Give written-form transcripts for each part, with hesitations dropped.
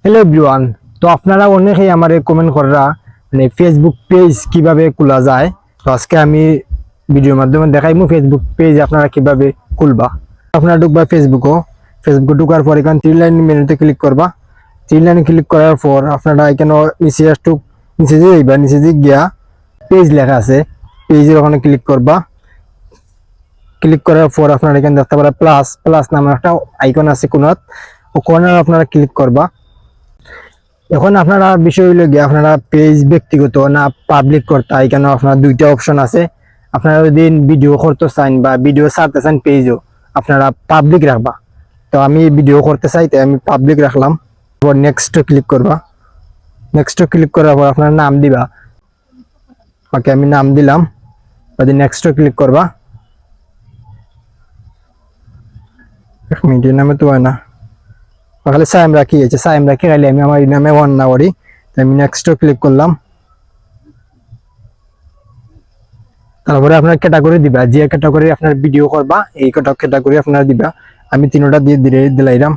Hello everyone. তো আপনারা অনেকেই আমারে কমেন্ট করা মানে ফেসবুক পেজ কিভাবে খোলা যায়। তো আজকে আমি ভিডিওর মাধ্যমে দেখাইমু ফেসবুক পেজ আপনারা কিভাবে খুলবা। আপনারা ঢুকবা ফেসবুকে ঢুকার পর এখানে থ্রি লাইন মেনুতে ক্লিক করবা। থ্রি লাইনে ক্লিক করার পর আপনারা এখানে নিচে একটু নিচে যাইবা, নিচে দিয়ে গিয়া পেজ লেখা আছে, পেজের ওখানে ক্লিক করবা। ক্লিক করার পর আপনারা এখানে দেখতে পারেন প্লাস প্লাস নামে একটা আইকন আছে কোণাত, ও কোণার আপনারা ক্লিক করবা। এখন আপনারা বিষয় হইলো গিয়ে আপনারা পেজ ব্যক্তিগত না পাবলিক করতে, এখানে আপনার দুইটা অপশন আছে। আপনারা যদি ভিডিও করতে চান বা ভিডিও ছাড়তে চান পেজও আপনারা পাবলিক রাখবা। তো আমি ভিডিও করতে চাই তাই আমি পাবলিক রাখলাম। তারপর নেক্সট ক্লিক করবা। নেক্সট ক্লিক করার পর আপনার নাম দিবা। ওকে, আমি নাম দিলাম। যদি নেক্সট ক্লিক করবা, 1 মিনিটের নামে তো হয় না, তাহলে সাইম রাখি আছে, সাইম রাখি খাইলে আমি আমার নামে অন না করি। আমি নেক্সট ক্লিক করলাম। তারপরে আপনার ক্যাটাগরি দিবা, যে ক্যাটাগরি আপনার ভিডিও করবা এই ক্যাটাগরি আপনারা দিবা। আমি তিনটা দিয়ে দিলাইলাম।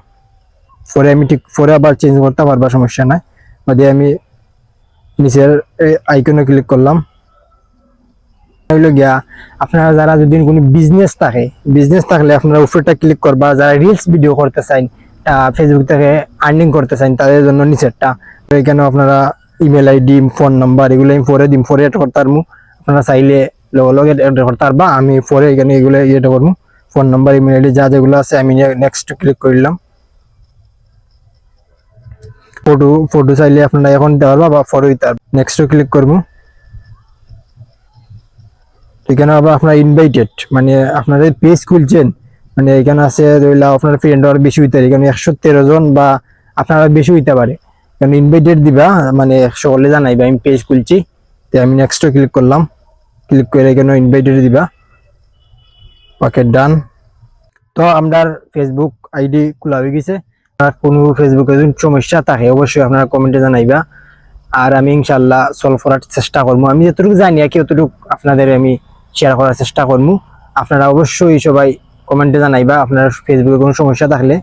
পরে আমি ঠিক পরে আবার চেঞ্জ করতে পারবা, সমস্যা নাই। বাদে আমি নিচের আইকনে ক্লিক করলাম। হইলো গিয়া আপনারা যারা যদি কোনো বিজনেস থাকলে আপনারা উপরটা ক্লিক করবা। যারা রিলস ভিডিও করতে চান, ফেসবুক থেকে আর্নিং করতে চান, তাদের জন্য নিচেরটা। এখানে আপনারা ইমেল আইডি, ফোন নাম্বার এগুলো আমি পরে দিম, পরে এড করতে পারবো। আপনারা চাইলে লগে এড করতে পারবা, আমি পরে এখানে এগুলো ইয়েটা করবো। ফোন নাম্বার, ইমেল আইডি যা যেগুলো আছে আমি নেক্সট ক্লিক করলাম। ফটো চাইলে আপনারা এখন দিতে পারবা বা পরে দিতে পারবা। নেক্সট ক্লিক করবো। এখানে আবার আপনার ইনভাইটেড মানে আপনারা পেজ খুলছেন, মানে এখানে আছে আপনার ফ্রেন্ড আর বেশি হইতে পারে, এখানে 113 জন বা আপনারা বেশি হইতে পারে। এখানে ইনভাইটেড দিবা, মানে সকলে জানাইবা আমি পেজ খুলছি। তো আমি নেক্সট ক্লিক করলাম। ক্লিক করে এখানে ইনভাইটেড দিবা। ওকে, ডান। তো আপনার ফেসবুক আইডি খোলা হয়ে গেছে। কোনো ফেসবুকে যদি সমস্যা থাকে অবশ্যই আপনারা কমেন্টে জানাইবা, আর আমি ইনশাল্লাহ সলভ করার চেষ্টা করবো। আমি যতটুকু জানি আর কি অতটুকু আপনাদের আমি শেয়ার করার চেষ্টা করবো। আপনারা অবশ্যই সবাই কমেন্টে জানাইবা আপনার ফেসবুকে কোনো সমস্যা থাকলে।